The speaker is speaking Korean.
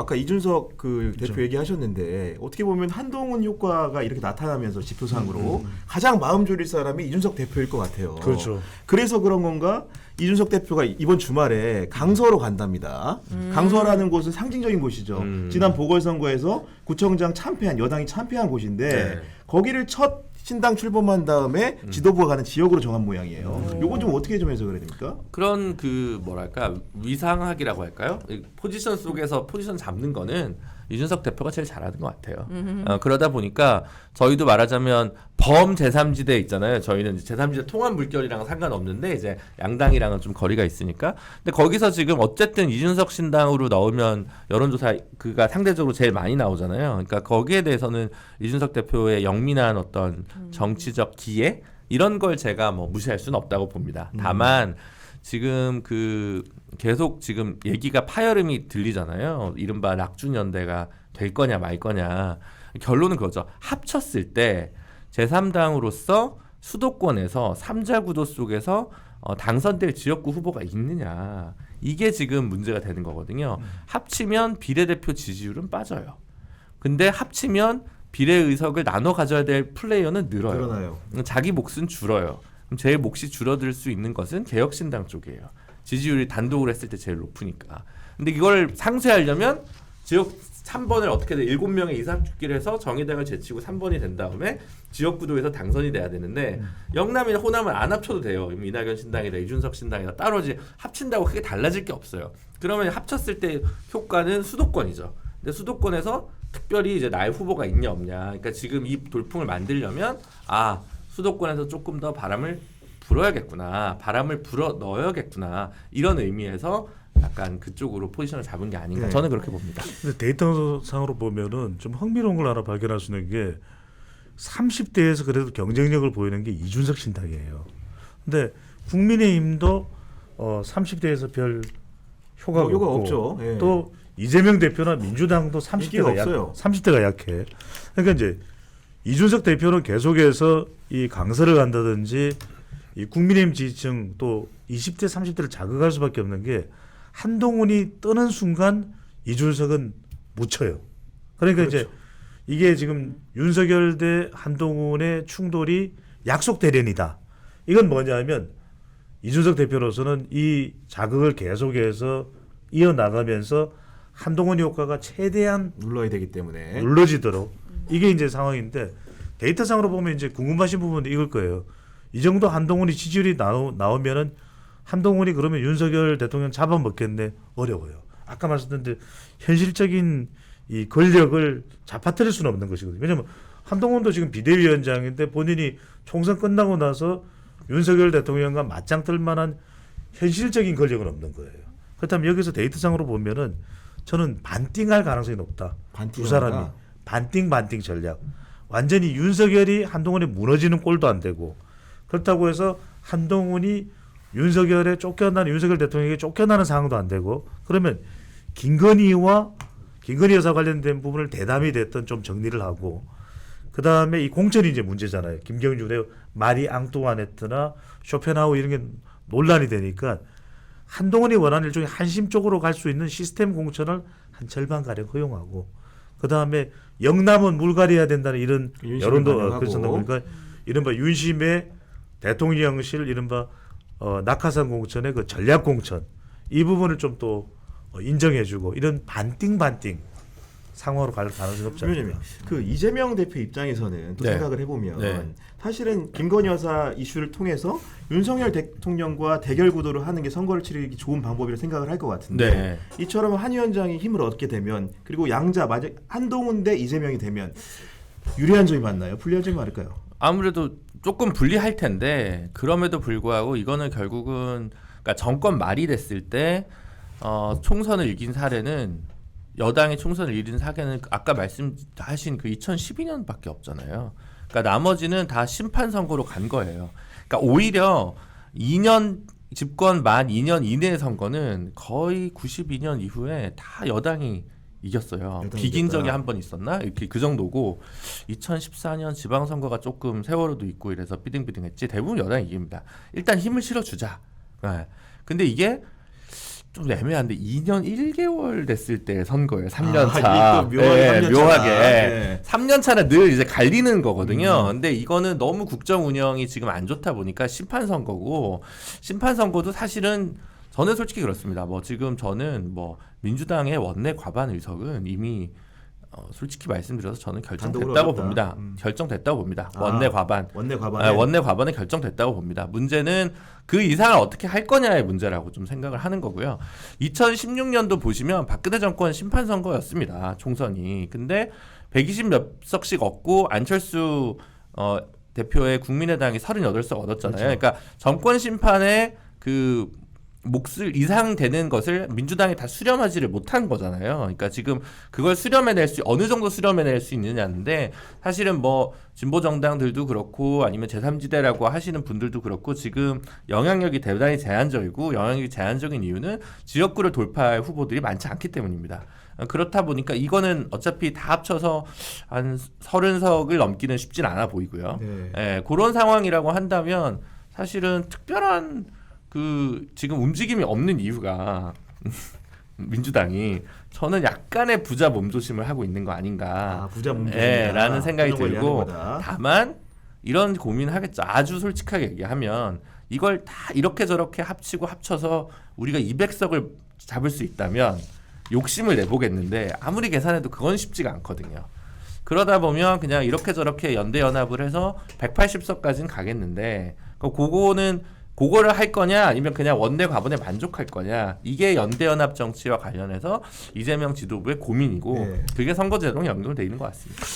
아까 이준석 그 대표 얘기하셨는데 어떻게 보면 한동훈 효과가 이렇게 나타나면서 지표상으로 가장 마음 졸일 사람이 이준석 대표일 것 같아요. 그렇죠. 그래서 그런 건가? 이준석 대표가 이번 주말에 강서로 간답니다. 강서라는 곳은 상징적인 곳이죠. 지난 보궐선거에서 구청장 참패한 여당이 참패한 곳인데 네. 거기를 첫 신당 출범한 다음에 지도부가 가는 지역으로 정한 모양이에요. 요거 좀 어떻게 좀 해석을 해야 됩니까? 그런 그 뭐랄까 위상학이라고 할까요? 이 포지션 속에서 포지션 잡는 거는 이준석 대표가 제일 잘하는 것 같아요. 그러다 보니까 저희도 말하자면 범 제3지대 있잖아요. 저희는 제3지대 통합 물결이랑은 상관없는데 이제 양당이랑은 좀 거리가 있으니까. 근데 거기서 지금 어쨌든 이준석 신당으로 넣으면 여론조사 그가 상대적으로 제일 많이 나오잖아요. 그러니까 거기에 대해서는 이준석 대표의 영민한 어떤 정치적 기회 이런 걸 제가 뭐 무시할 수는 없다고 봅니다. 다만 지금 그 계속 지금 얘기가 파열음이 들리잖아요. 이른바 낙준연대가 될 거냐 말 거냐. 결론은 그거죠. 합쳤을 때 제3당으로서 수도권에서 3자 구도 속에서 당선될 지역구 후보가 있느냐. 이게 지금 문제가 되는 거거든요. 합치면 비례대표 지지율은 빠져요. 근데 합치면 비례의석을 나눠 가져야 될 플레이어는 늘어요. 자기 몫은 줄어요. 그럼 제일 몫이 줄어들 수 있는 것은 개혁신당 쪽이에요. 지지율이 단독으로 했을 때 제일 높으니까. 근데 이걸 상쇄하려면 지역 3번을 어떻게든 7명의 이상 죽기를 해서 정의당을 제치고 3번이 된 다음에 지역구도에서 당선이 돼야 되는데 영남이나 호남을 안 합쳐도 돼요. 이낙연 신당이다 이준석 신당이다 따로 합친다고 크게 달라질 게 없어요. 그러면 합쳤을 때 효과는 수도권이죠. 근데 수도권에서 특별히 이제 나의 후보가 있냐 없냐. 그러니까 지금 이 돌풍을 만들려면 수도권에서 조금 더 바람을 불어야겠구나. 바람을 불어 넣어야겠구나. 이런 의미에서 약간 그쪽으로 포지션을 잡은 게 아닌가. 네. 저는 그렇게 봅니다. 근데 데이터상으로 보면은 좀 흥미로운 걸 하나 발견할 수 있는 게 30대에서 그래도 경쟁력을 보이는 게 이준석 신당이에요. 근데 국민의힘도 30대에서 별 효과가 없죠. 예. 또 이재명 대표나 민주당도 인기가 없어요. 30대가 약해. 그러니까 이제 이준석 대표는 계속해서 이 강서를 간다든지 이 국민의힘 지지층 또 20대 30대를 자극할 수밖에 없는 게 한동훈이 뜨는 순간 이준석은 묻혀요. 그러니까 그렇죠. 이제 이게 지금 윤석열 대 한동훈의 충돌이 약속 대련이다. 이건 뭐냐면 이준석 대표로서는 이 자극을 계속해서 이어나가면서 한동훈 효과가 최대한 눌러야 되기 때문에 눌러지도록 이게 이제 상황인데 데이터상으로 보면 이제 궁금하신 부분은 이걸 거예요. 이 정도 한동훈이 지지율이 나오면은 한동훈이 그러면 윤석열 대통령 잡아먹겠네. 어려워요. 아까 말씀드린 현실적인 이 권력을 잡아뜨릴 수는 없는 것이거든요. 왜냐하면 한동훈도 지금 비대위원장인데 본인이 총선 끝나고 나서 윤석열 대통령과 맞짱 뜰 만한 현실적인 권력은 없는 거예요. 그렇다면 여기서 데이터상으로 보면은 저는 반띵할 가능성이 높다. 두 사람이 반띵 전략. 완전히 윤석열이 한동훈이 무너지는 꼴도 안 되고 그렇다고 해서 한동훈이 윤석열 대통령에게 쫓겨나는 상황도 안 되고 그러면 김건희 여사 관련된 부분을 대담이 됐던 좀 정리를 하고 그 다음에 이 공천이 이제 문제잖아요. 김경준의 마리 앙뚜아네트나 쇼펜하우 이런 게 논란이 되니까 한동훈이 원하는 일종의 한심 쪽으로 갈 수 있는 시스템 공천을 한 절반가량 허용하고 그 다음에 영남은 물갈이해야 된다는 이런 여론도 그렇습니다. 그러니까 이른바 윤심의 대통령실 이른바 낙하산 공천의 그 전략 공천 이 부분을 좀 또 인정해주고 이런 반띵 상황으로 갈 가능성이 없지 않습니까? 그 이재명 대표 입장에서는 또 네. 생각을 해보면 네. 사실은 김건희 여사 이슈를 통해서 윤석열 대통령과 대결 구도를 하는 게 선거를 치르기 좋은 방법이라 생각을 할 것 같은데 네. 이처럼 한 위원장이 힘을 얻게 되면 그리고 양자 만약 한동훈 대 이재명이 되면 유리한 점이 많나요? 불리한 점이 많을까요? 아무래도 조금 불리할 텐데 그럼에도 불구하고 이거는 결국은 그러니까 정권 말이 됐을 때 총선을 이긴 사례는 여당이 총선을 이긴 사례는 아까 말씀하신 그 2012년밖에 없잖아요. 그러니까 나머지는 다 심판 선거로 간 거예요. 그러니까 오히려 2년 집권 만 2년 이내의 선거는 거의 92년 이후에 다 여당이 이겼어요. 비긴 적이 한 번 있었나? 이렇게 그 정도고 2014년 지방선거가 조금 세월호도 있고 이래서 삐딩삐딩했지 대부분 여당이 이깁니다. 일단 힘을 실어주자. 네. 근데 이게 좀 애매한데 2년 1개월 됐을 때 선거예요. 3년 아, 차. 이게 또 묘하게 3년 차다. 묘하게. 네. 3년 차는 늘 이제 갈리는 거거든요. 근데 이거는 너무 국정 운영이 지금 안 좋다 보니까 심판 선거고 심판 선거도 사실은 저는 솔직히 그렇습니다. 뭐 지금 저는 뭐 민주당의 원내 과반 의석은 이미 솔직히 말씀드려서 저는 결정됐다고 단독으로 봅니다. 결정됐다고 봅니다. 원내 과반. 원내 과반. 원내 과반은 결정됐다고 봅니다. 문제는 그 이상을 어떻게 할 거냐의 문제라고 좀 생각을 하는 거고요. 2016년도 보시면 박근혜 정권 심판 선거였습니다. 총선이. 근데 120몇 석씩 얻고 안철수 대표의 국민의당이 38석 얻었잖아요. 그렇죠. 그러니까 정권 심판의 그 몫을 이상 되는 것을 민주당이 다 수렴하지를 못한 거잖아요. 그러니까 지금 그걸 수렴해낼 수 어느 정도 수렴해낼 수 있느냐인데 사실은 뭐 진보 정당들도 그렇고 아니면 제3지대라고 하시는 분들도 그렇고 지금 영향력이 대단히 제한적이고 영향력이 제한적인 이유는 지역구를 돌파할 후보들이 많지 않기 때문입니다. 그렇다 보니까 이거는 어차피 다 합쳐서 한 30석을 넘기는 쉽진 않아 보이고요. 네. 예, 그런 상황이라고 한다면 사실은 특별한 그 지금 움직임이 없는 이유가 민주당이 저는 약간의 부자 몸조심을 하고 있는 거 아닌가. 아, 부자 몸조심이다. 라는 생각이 그런 걸 들고 얘기하는 거다. 다만 이런 고민을 하겠죠. 아주 솔직하게 얘기하면 이걸 다 이렇게 저렇게 합치고 합쳐서 우리가 200석을 잡을 수 있다면 욕심을 내보겠는데 아무리 계산해도 그건 쉽지가 않거든요. 그러다 보면 그냥 이렇게 저렇게 연대 연합을 해서 180석까지는 가겠는데 그거를 할 거냐 아니면 그냥 원내 과반에 만족할 거냐 이게 연대연합 정치와 관련해서 이재명 지도부의 고민이고 네. 그게 선거제도랑 연결돼 있는 것 같습니다.